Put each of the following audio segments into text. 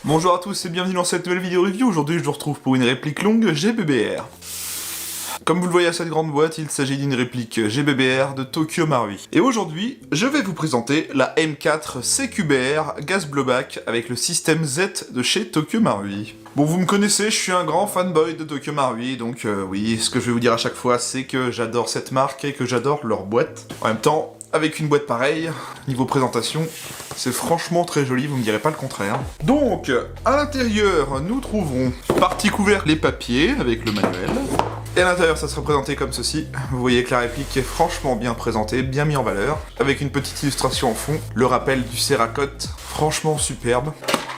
Bonjour à tous et bienvenue dans cette nouvelle vidéo review. Aujourd'hui je vous retrouve pour une réplique longue GBBR. Comme vous le voyez à cette grande boîte, il s'agit d'une réplique GBBR de Tokyo Marui. Et aujourd'hui, je vais vous présenter la M4 CQBR Gas Blowback avec le système Z de chez Tokyo Marui. Bon, vous me connaissez, je suis un grand fanboy de Tokyo Marui, donc oui, ce que je vais vous dire à chaque fois, c'est que j'adore cette marque et que j'adore leur boîte. En même temps, avec une boîte pareille, niveau présentation, c'est franchement très joli, vous me direz pas le contraire. Donc, à l'intérieur, nous trouverons partie couverte les papiers avec le manuel. Et à l'intérieur, ça sera présenté comme ceci. Vous voyez que la réplique est franchement bien présentée, bien mis en valeur, avec une petite illustration en fond, le rappel du Cerakote, franchement superbe.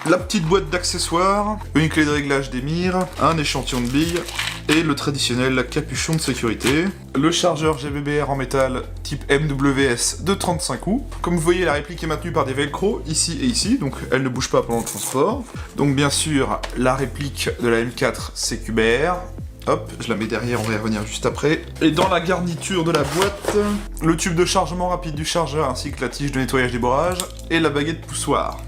La petite boîte d'accessoires, une clé de réglage des mires, un échantillon de billes, et le traditionnel capuchon de sécurité. Le chargeur GBBR en métal type MWS de 35 coups. Comme vous voyez, la réplique est maintenue par des velcro, ici et ici, donc elle ne bouge pas pendant le transport. Donc bien sûr, la réplique de la M4 CQBR. Hop, je la mets derrière, on va y revenir juste après. Et dans la garniture de la boîte, le tube de chargement rapide du chargeur ainsi que la tige de nettoyage des bourrages et la baguette poussoir.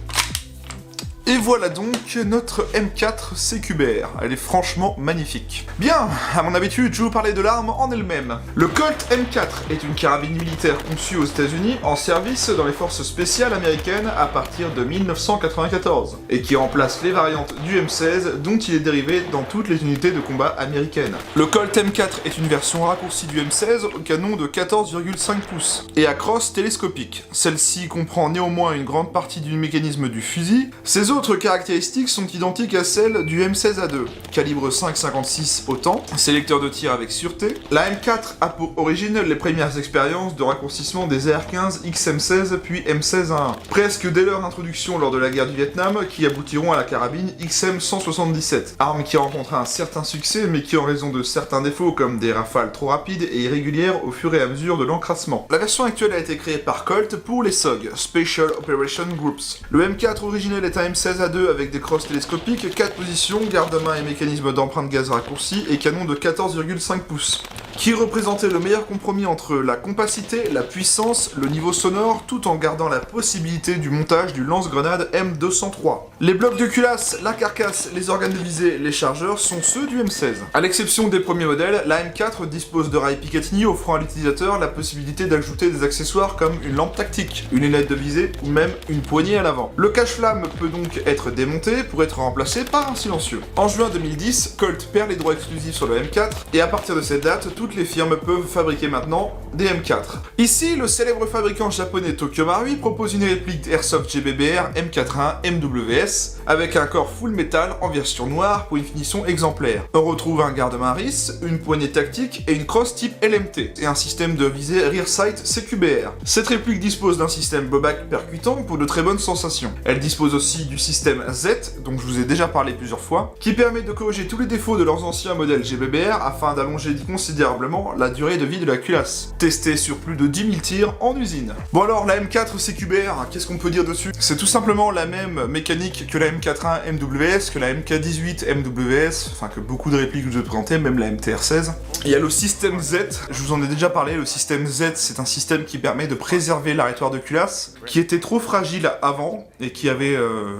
Et voilà donc notre M4 CQBR, elle est franchement magnifique. Bien, à mon habitude, je vais vous parler de l'arme en elle-même. Le Colt M4 est une carabine militaire conçue aux États-Unis en service dans les forces spéciales américaines à partir de 1994, et qui remplace les variantes du M16 dont il est dérivé dans toutes les unités de combat américaines. Le Colt M4 est une version raccourcie du M16 au canon de 14,5 pouces, et à crosse télescopique. Celle-ci comprend néanmoins une grande partie du mécanisme du fusil. Ces autres caractéristiques sont identiques à celles du M16A2, calibre 5,56 autant, sélecteur de tir avec sûreté. La M4 a pour origine les premières expériences de raccourcissement des AR-15 XM16 puis M16A1, presque dès leur introduction lors de la guerre du Vietnam, qui aboutiront à la carabine XM177, arme qui rencontra un certain succès mais qui en raison de certains défauts comme des rafales trop rapides et irrégulières au fur et à mesure de l'encrassement. La version actuelle a été créée par Colt pour les SOG, Special Operation Groups. Le M4 originel est un M16A2 avec des crosses télescopiques, 4 positions, garde-main et mécanisme d'empreinte gaz raccourci et canon de 14,5 pouces, qui représentait le meilleur compromis entre la compacité, la puissance, le niveau sonore, tout en gardant la possibilité du montage du lance-grenade M203. Les blocs de culasse, la carcasse, les organes de visée, les chargeurs sont ceux du M16. À l'exception des premiers modèles, la M4 dispose de rails Picatinny offrant à l'utilisateur la possibilité d'ajouter des accessoires comme une lampe tactique, une lunette de visée ou même une poignée à l'avant. Le cache-flamme peut donc être démonté pour être remplacé par un silencieux. En juin 2010, Colt perd les droits exclusifs sur le M4 et à partir de cette date, toutes les firmes peuvent fabriquer maintenant des M4. Ici, le célèbre fabricant japonais Tokyo Marui propose une réplique Airsoft GBBR M41 MWS avec un corps full métal en version noire pour une finition exemplaire. On retrouve un garde-main RIS, une poignée tactique et une crosse type LMT et un système de visée rear sight CQBR. Cette réplique dispose d'un système blowback percutant pour de très bonnes sensations. Elle dispose aussi du système Z, dont je vous ai déjà parlé plusieurs fois, qui permet de corriger tous les défauts de leurs anciens modèles GBBR afin d'allonger considérablement la durée de vie de la culasse. Testé sur plus de 10 000 tirs en usine. Bon alors, la M4 CQBR, qu'est-ce qu'on peut dire dessus? C'est tout simplement la même mécanique que la M41 MWS, que la MK18 MWS, enfin que beaucoup de répliques que je vais présenter, même la MTR16. Il y a le système Z, je vous en ai déjà parlé, le système Z c'est un système qui permet de préserver l'arrêtoire de culasse, qui était trop fragile avant, et qui avait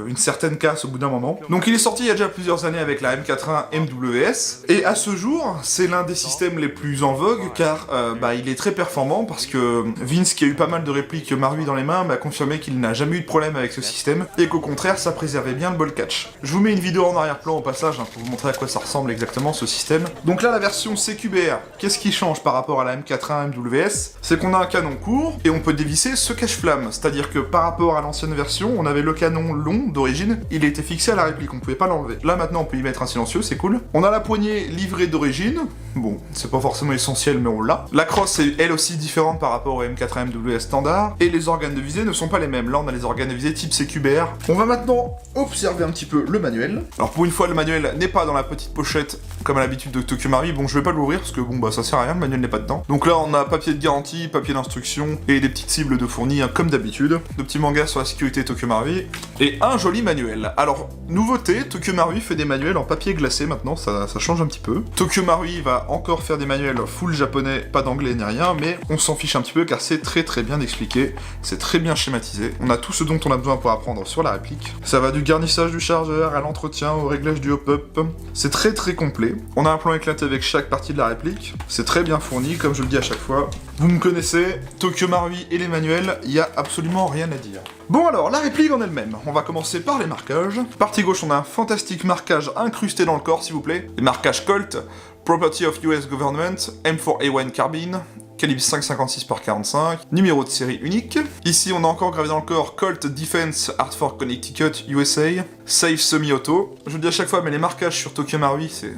une certaine casse au bout d'un moment. Donc il est sorti il y a déjà plusieurs années avec la M41 MWS, et à ce jour, c'est l'un des systèmes les plus en vogue, car il est très performant, parce que Vince, qui a eu pas mal de répliques Marui dans les mains, m'a confirmé qu'il n'a jamais eu de problème avec ce système, et qu'au contraire, ça préservait bien le ball catch. Je vous mets une vidéo en arrière-plan au passage, pour vous montrer à quoi ça ressemble exactement ce système. Donc là, la version CQBR, qu'est-ce qui change par rapport à la M41 MWS? C'est qu'on a un canon court, et on peut dévisser ce cache-flamme, c'est-à-dire que par rapport à l'ancienne version, on avait le canon long d'origine, il était fixé à la réplique, on pouvait pas l'enlever. Là maintenant on peut y mettre un silencieux, c'est cool. On a la poignée livrée d'origine, bon, c'est pas forcément essentiel mais on l'a. La crosse est elle aussi différente par rapport au M4 MWS standard, et les organes de visée ne sont pas les mêmes. Là on a les organes de visée type CQBR. On va maintenant observer un petit peu le manuel. Alors pour une fois le manuel n'est pas dans la petite pochette comme à l'habitude de Tokyo Marui, bon je vais pas l'ouvrir parce que bon bah ça sert à rien, le manuel n'est pas dedans. Donc là on a papier de garantie, papier d'instruction et des petites cibles de fournis comme d'habitude. De petits mangas sur la sécurité Tokyo Marui et un joli manuel. Alors nouveauté, Tokyo Marui fait des manuels en papier glacé maintenant, ça change un petit peu. Tokyo Marui va va encore faire des manuels full japonais, pas d'anglais ni rien, mais on s'en fiche un petit peu car c'est très bien expliqué, c'est très bien schématisé. On a tout ce dont on a besoin pour apprendre sur la réplique. Ça va du garnissage du chargeur à l'entretien, au réglage du hop-up. C'est très complet. On a un plan éclaté avec chaque partie de la réplique. C'est très bien fourni, comme je le dis à chaque fois. Vous me connaissez, Tokyo Marui et les manuels, il y a absolument rien à dire. Bon alors, la réplique en elle-même. On va commencer par les marquages. Partie gauche, on a un fantastique marquage incrusté dans le corps, s'il vous plaît. Les marquages Colt, Property of US Government, M4A1 Carbine, calibre 5,56 par 45, numéro de série unique. Ici, on a encore gravé dans le corps Colt Defense Hartford Connecticut USA, Safe Semi-Auto. Je le dis à chaque fois, mais les marquages sur Tokyo Marui, c'est...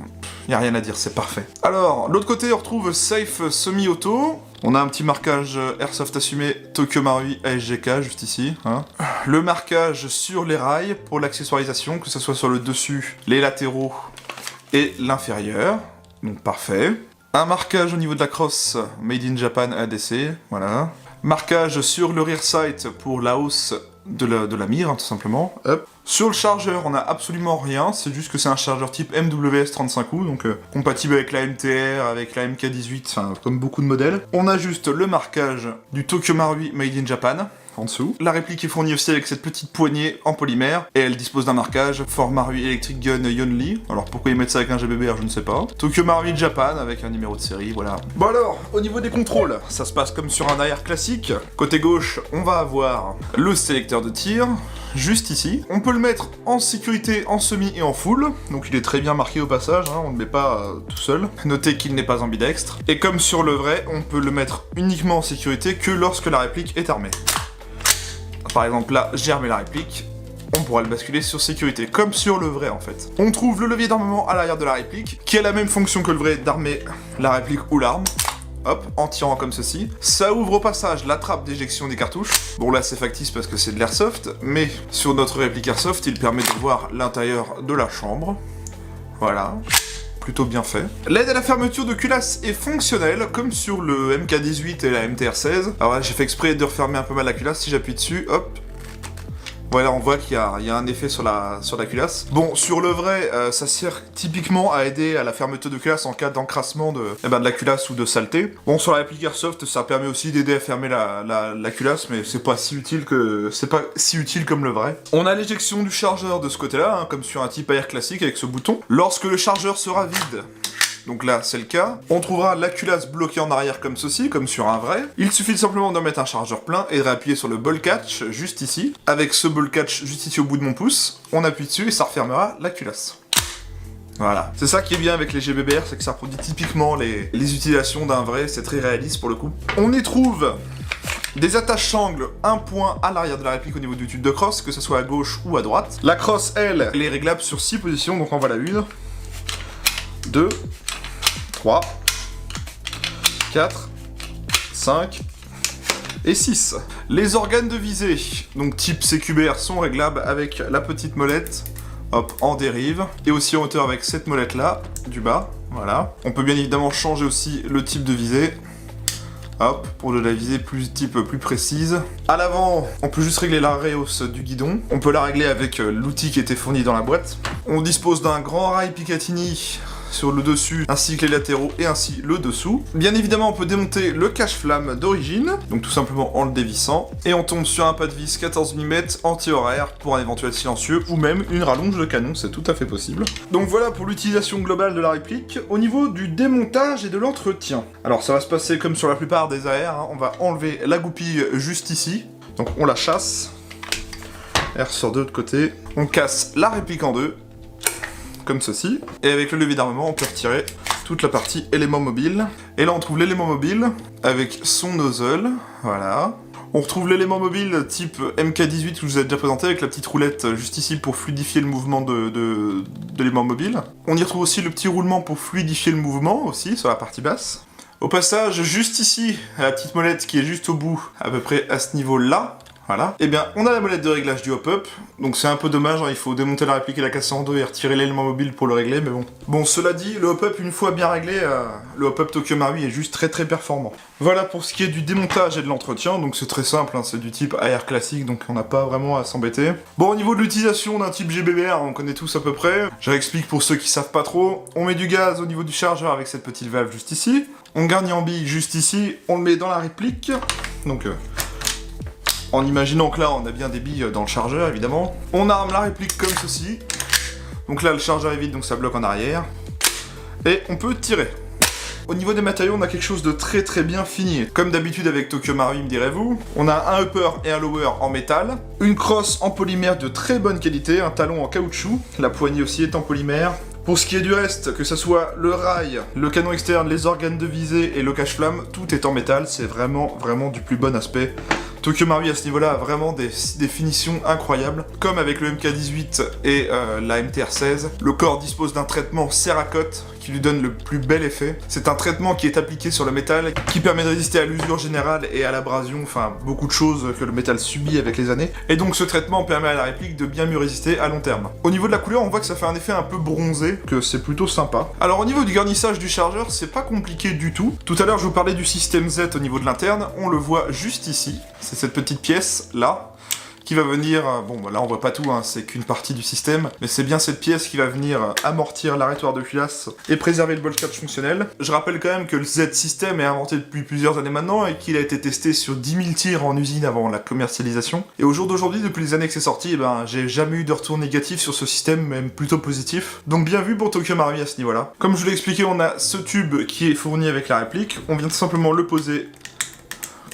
y a rien à dire, c'est parfait. Alors, de l'autre côté, on retrouve Safe Semi-Auto. On a un petit marquage Airsoft assumé Tokyo Marui ASGK, juste ici. Hein. Le marquage sur les rails pour l'accessoirisation, que ce soit sur le dessus, les latéraux et l'inférieur. Donc parfait. Un marquage au niveau de la crosse Made in Japan ADC, voilà. Marquage sur le rear sight pour la hausse de la mire, hein, tout simplement. Hop. Sur le chargeur, on a absolument rien, c'est juste que c'est un chargeur type MWS 35 coups, donc compatible avec la MTR, avec la MK18, enfin comme beaucoup de modèles. On a juste le marquage du Tokyo Marui Made in Japan, en dessous. La réplique est fournie aussi avec cette petite poignée en polymère, et elle dispose d'un marquage Fort Marui Electric Gun Yonli. Alors pourquoi ils mettent ça avec un GBBR, je ne sais pas. Tokyo Marui Japan avec un numéro de série, voilà. Bon alors, au niveau des contrôles, ça se passe comme sur un AR classique. Côté gauche, on va avoir le sélecteur de tir, juste ici. On peut le mettre en sécurité, en semi et en full, donc il est très bien marqué au passage, hein, on ne le met pas tout seul. Notez qu'il n'est pas ambidextre. Et comme sur le vrai, on peut le mettre uniquement en sécurité que lorsque la réplique est armée. Par exemple là, j'ai armé la réplique, on pourra le basculer sur sécurité, comme sur le vrai en fait. On trouve le levier d'armement à l'arrière de la réplique, qui a la même fonction que le vrai d'armer la réplique ou l'arme. Hop, en tirant comme ceci. Ça ouvre au passage la trappe d'éjection des cartouches. Bon là c'est factice parce que c'est de l'airsoft, mais sur notre réplique airsoft, il permet de voir l'intérieur de la chambre. Voilà. Plutôt bien fait. L'aide à la fermeture de culasse est fonctionnelle, comme sur le MK18 et la MTR16. Alors là, j'ai fait exprès de refermer un peu mal la culasse, si j'appuie dessus, hop. Voilà, on voit qu'il y a un effet sur la culasse. Bon, sur le vrai, ça sert typiquement à aider à la fermeture de culasse en cas d'encrassement de la culasse ou de saleté. Bon, sur la réplique Airsoft, ça permet aussi d'aider à fermer la culasse, mais c'est pas si utile comme le vrai. On a l'éjection du chargeur de ce côté-là, hein, comme sur un type AR classique avec ce bouton. Lorsque le chargeur sera vide, donc là, c'est le cas. On trouvera la culasse bloquée en arrière comme ceci, comme sur un vrai. Il suffit simplement de mettre un chargeur plein et de réappuyer sur le ball catch, juste ici. Avec ce ball catch juste ici au bout de mon pouce, on appuie dessus et ça refermera la culasse. Voilà. C'est ça qui est bien avec les GBBR, c'est que ça reproduit typiquement les utilisations d'un vrai, c'est très réaliste pour le coup. On y trouve des attaches sangles, un point à l'arrière de la réplique au niveau du tube de crosse, que ce soit à gauche ou à droite. La crosse, elle est réglable sur 6 positions, donc en voilà une, 2, 3, 4, 5 et 6. Les organes de visée, donc type CQBR, sont réglables avec la petite molette, hop, en dérive, et aussi en hauteur avec cette molette là, du bas, voilà. On peut bien évidemment changer aussi le type de visée, hop, pour de la visée plus précise. À l'avant, on peut juste régler la réhausse du guidon. On peut la régler avec l'outil qui était fourni dans la boîte. On dispose d'un grand rail Picatinny sur le dessus, ainsi que les latéraux et ainsi le dessous. Bien évidemment, on peut démonter le cache-flamme d'origine, donc tout simplement en le dévissant, et on tombe sur un pas de vis 14 mm anti-horaire pour un éventuel silencieux, ou même une rallonge de canon, c'est tout à fait possible. Donc voilà pour l'utilisation globale de la réplique. Au niveau du démontage et de l'entretien, alors ça va se passer comme sur la plupart des AR, hein. On va enlever la goupille juste ici, donc on la chasse, elle ressort de l'autre côté, on casse la réplique en deux, comme ceci, et avec le levier d'armement on peut retirer toute la partie élément mobile, et là on trouve l'élément mobile avec son nozzle, voilà. On retrouve l'élément mobile type MK18 que je vous ai déjà présenté avec la petite roulette juste ici pour fluidifier le mouvement de l'élément mobile. On y retrouve aussi le petit roulement pour fluidifier le mouvement aussi sur la partie basse. Au passage, juste ici, la petite molette qui est juste au bout, à peu près à ce niveau-là, Voilà. Et bien, on a la molette de réglage du hop-up, donc c'est un peu dommage, hein, il faut démonter la réplique et la casser en deux et retirer l'élément mobile pour le régler, mais bon. Bon, cela dit, le hop-up, une fois bien réglé, le hop-up Tokyo Marui est juste très très performant. Voilà pour ce qui est du démontage et de l'entretien, donc c'est très simple, hein, c'est du type AR classique, donc on n'a pas vraiment à s'embêter. Bon, au niveau de l'utilisation d'un type GBBR, on connaît tous à peu près. Je réexplique pour ceux qui savent pas trop. On met du gaz au niveau du chargeur avec cette petite valve juste ici. On garnit en bille juste ici, on le met dans la réplique, donc... en imaginant que là, on a bien des billes dans le chargeur, évidemment. On arme la réplique comme ceci. Donc là, le chargeur est vide, donc ça bloque en arrière. Et on peut tirer. Au niveau des matériaux, on a quelque chose de très très bien fini. Comme d'habitude avec Tokyo Marui, me direz-vous. On a un upper et un lower en métal. Une crosse en polymère de très bonne qualité. Un talon en caoutchouc. La poignée aussi est en polymère. Pour ce qui est du reste, que ce soit le rail, le canon externe, les organes de visée et le cache-flamme, tout est en métal. C'est vraiment du plus bon aspect. Tokyo Marui à ce niveau-là a vraiment des finitions incroyables. Comme avec le MK18 et la MTR16, le corps dispose d'un traitement Cerakote qui lui donne le plus bel effet. C'est un traitement qui est appliqué sur le métal, qui permet de résister à l'usure générale et à l'abrasion, enfin beaucoup de choses que le métal subit avec les années. Et donc ce traitement permet à la réplique de bien mieux résister à long terme. Au niveau de la couleur, on voit que ça fait un effet un peu bronzé, que c'est plutôt sympa. Alors au niveau du garnissage du chargeur, c'est pas compliqué du tout. Tout à l'heure, je vous parlais du système Z au niveau de l'interne, on le voit juste ici. C'est cette petite pièce là qui va venir, bon là on voit pas tout, hein, c'est qu'une partie du système, mais c'est bien cette pièce qui va venir amortir l'arrêtoire de culasse et préserver le bolt catch fonctionnel. Je rappelle quand même que le Z-System est inventé depuis plusieurs années maintenant et qu'il a été testé sur 10 000 tirs en usine avant la commercialisation. Et au jour d'aujourd'hui, depuis les années que c'est sorti, eh ben, j'ai jamais eu de retour négatif sur ce système, même plutôt positif. Donc bien vu pour Tokyo Marui à ce niveau-là. Comme je vous l'ai expliqué, on a ce tube qui est fourni avec la réplique, on vient tout simplement le poser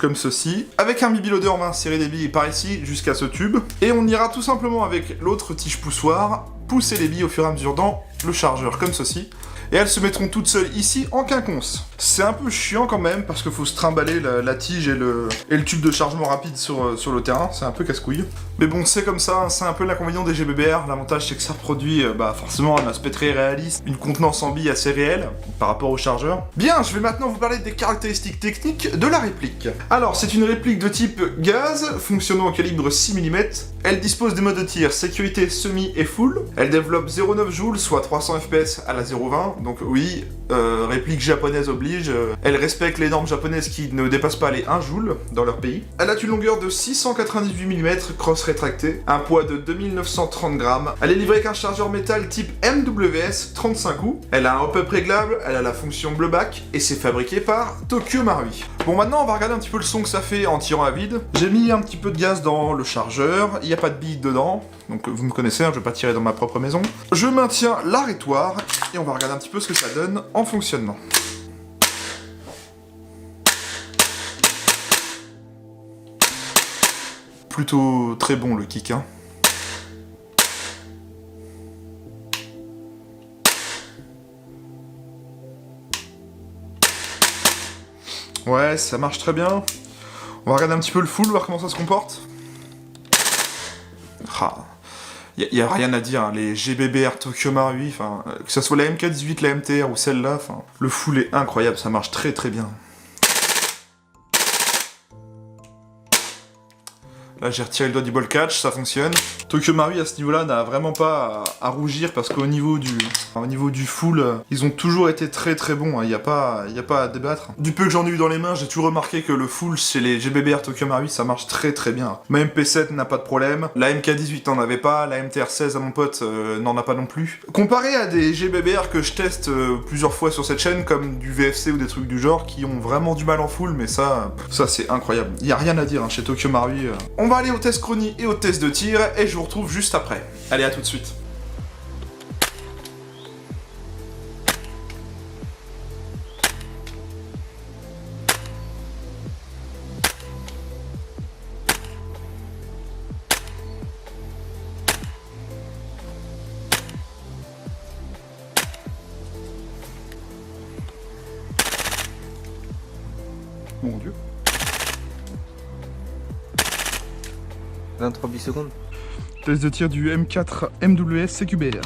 comme ceci, avec un bibeloader, on va insérer des billes par ici jusqu'à ce tube, et on ira tout simplement avec l'autre tige poussoir, pousser les billes au fur et à mesure dans le chargeur comme ceci, et elles se mettront toutes seules ici en quinconce. C'est un peu chiant quand même, parce qu'il faut se trimballer la tige et le tube de chargement rapide sur le terrain, c'est un peu casse-couille. Mais bon, c'est comme ça, hein, c'est un peu l'inconvénient des GBBR, l'avantage c'est que ça produit forcément un aspect très réaliste, une contenance en billes assez réelle par rapport au chargeur. Bien, je vais maintenant vous parler des caractéristiques techniques de la réplique. Alors, c'est une réplique de type gaz, fonctionnant au calibre 6 mm. Elle dispose des modes de tir sécurité semi et full. Elle développe 0,9 joules, soit 300 fps à la 0,20. Donc oui, réplique japonaise oblige. Elle respecte les normes japonaises qui ne dépassent pas les 1 joule dans leur pays. Elle a une longueur de 698 mm, cross rétractée, un poids de 2930 grammes. Elle est livrée avec un chargeur métal type MWS 35 coups. Elle a un hop-up réglable, elle a la fonction blowback et c'est fabriqué par Tokyo Marui. Bon, maintenant on va regarder un petit peu le son que ça fait en tirant à vide. J'ai mis un petit peu de gaz dans le chargeur, il n'y a pas de billes dedans, donc vous me connaissez, hein, je vais pas tirer dans ma propre maison. Je maintiens l'arrêtoire et on va regarder un petit peu ce que ça donne en fonctionnement. Plutôt très bon le kick, hein. Ouais, ça marche très bien. On va regarder un petit peu le full, voir comment ça se comporte. Ah, y a rien à dire, hein. Les GBBR Tokyo Marui, enfin, que ce soit la MK18, la MTR ou celle-là, enfin, le full est incroyable, ça marche très très bien. Là, j'ai retiré le doigt du ball catch, ça fonctionne. Tokyo Marui, à ce niveau-là, n'a vraiment pas à rougir parce qu'au niveau du full, ils ont toujours été très très bons, hein. Y a pas à débattre. Du peu que j'en ai eu dans les mains, j'ai toujours remarqué que le full chez les GBBR Tokyo Marui, ça marche très très bien. Ma MP7 n'a pas de problème, la MK18 n'en avait pas, la MTR16 à mon pote n'en a pas non plus. Comparé à des GBBR que je teste plusieurs fois sur cette chaîne, comme du VFC ou des trucs du genre, qui ont vraiment du mal en full, mais ça c'est incroyable. Y a rien à dire, hein, chez Tokyo Marui. On va aller au test chronie et au test de tir, et je vous retrouve juste après. Allez, à tout de suite. Mon Dieu. 23 millisecondes. Test de tir du M4 MWS CQBR.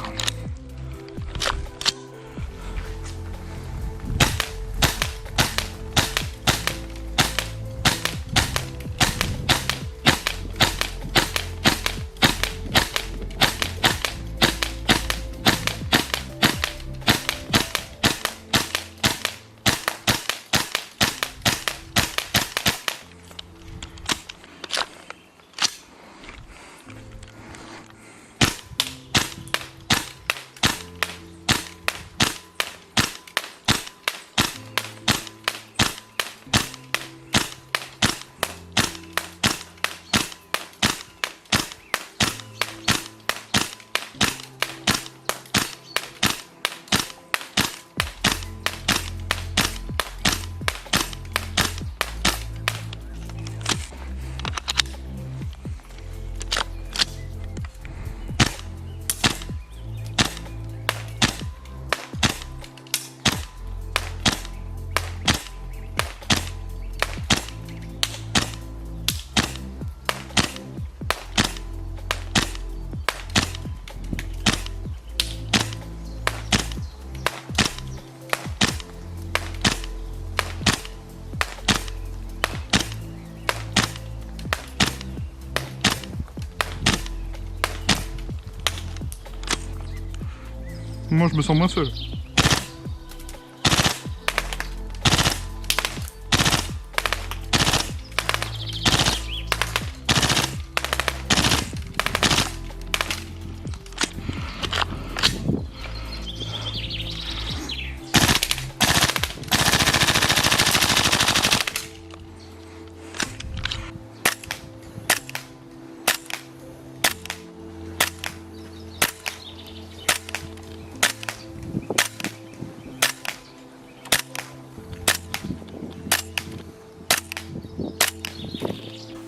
Moi, je me sens moins seul.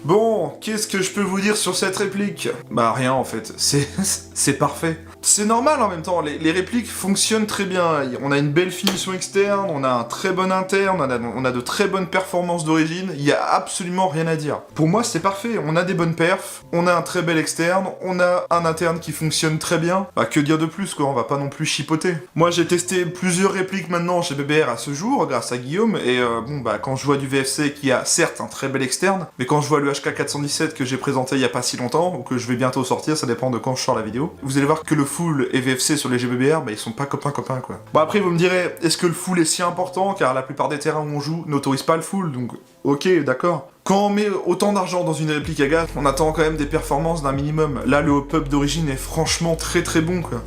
Bon, qu'est-ce que je peux vous dire sur cette réplique? Bah rien en fait, c'est parfait. C'est normal en même temps, les répliques fonctionnent très bien, on a une belle finition externe, on a un très bon interne, on a de très bonnes performances d'origine, il y a absolument rien à dire. Pour moi c'est parfait, on a des bonnes perfs, on a un très bel externe, on a un interne qui fonctionne très bien, bah que dire de plus quoi, on va pas non plus chipoter. Moi j'ai testé plusieurs répliques maintenant chez BBR à ce jour, grâce à Guillaume, et bon bah quand je vois du VFC qui a certes un très bel externe, mais quand je vois le HK417 que j'ai présenté il y a pas si longtemps, ou que je vais bientôt sortir, ça dépend de quand je sors la vidéo, vous allez voir que le full et VFC sur les GBBR, bah ils sont pas copains quoi. Bon après vous me direz, est-ce que le full est si important, car la plupart des terrains où on joue n'autorisent pas le full, donc ok d'accord. Quand on met autant d'argent dans une réplique à gaz, on attend quand même des performances d'un minimum. Là le hop-up d'origine est franchement très bon quoi.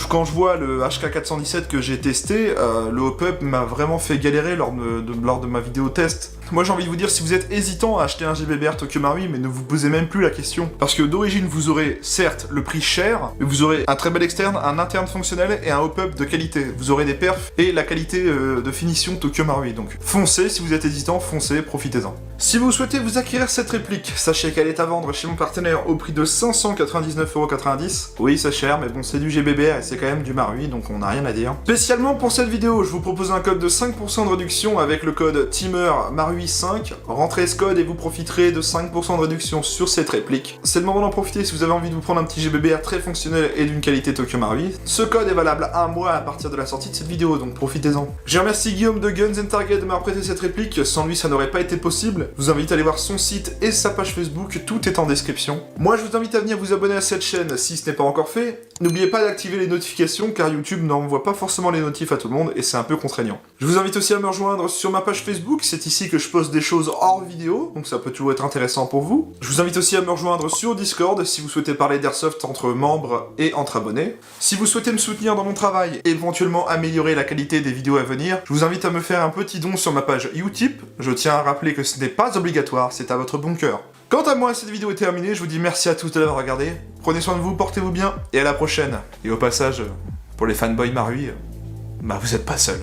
Quand je vois le HK417 que j'ai testé, le hop-up m'a vraiment fait galérer lors de ma vidéo test. Moi j'ai envie de vous dire, si vous êtes hésitant à acheter un GBBR Tokyo Marui, mais ne vous posez même plus la question. Parce que d'origine vous aurez certes le prix cher, mais vous aurez un très bel externe, un interne fonctionnel et un hop-up de qualité. Vous aurez des perfs et la qualité de finition Tokyo Marui. Donc foncez, si vous êtes hésitant, foncez, profitez-en. Si vous souhaitez vous acquérir cette réplique, sachez qu'elle est à vendre chez mon partenaire au prix de 599,90€. Oui c'est cher, mais bon c'est du GBBR et c'est quand même du Marui, donc on n'a rien à dire. Spécialement pour cette vidéo, je vous propose un code de 5% de réduction avec le code TEAMER-MARUI5. Rentrez ce code et vous profiterez de 5% de réduction sur cette réplique. C'est le moment d'en profiter si vous avez envie de vous prendre un petit GBBR très fonctionnel et d'une qualité Tokyo Marui. Ce code est valable un mois à partir de la sortie de cette vidéo, donc profitez-en. Je remercie Guillaume de Guns & Target de m'avoir prêté cette réplique, sans lui ça n'aurait pas été possible. Je vous invite à aller voir son site et sa page Facebook, tout est en description. Moi je vous invite à venir vous abonner à cette chaîne si ce n'est pas encore fait. N'oubliez pas d'activer les notifications car YouTube n'envoie pas forcément les notifs à tout le monde et c'est un peu contraignant. Je vous invite aussi à me rejoindre sur ma page Facebook, c'est ici que je poste des choses hors vidéo, donc ça peut toujours être intéressant pour vous. Je vous invite aussi à me rejoindre sur Discord si vous souhaitez parler d'airsoft entre membres et entre abonnés. Si vous souhaitez me soutenir dans mon travail et éventuellement améliorer la qualité des vidéos à venir, je vous invite à me faire un petit don sur ma page Utip. Je tiens à rappeler que ce n'est pas obligatoire, c'est à votre bon cœur. Quant à moi, cette vidéo est terminée, je vous dis merci à tous de l'avoir regardé, prenez soin de vous, portez-vous bien, et à la prochaine. Et au passage, pour les fanboys Marui, bah vous êtes pas seuls.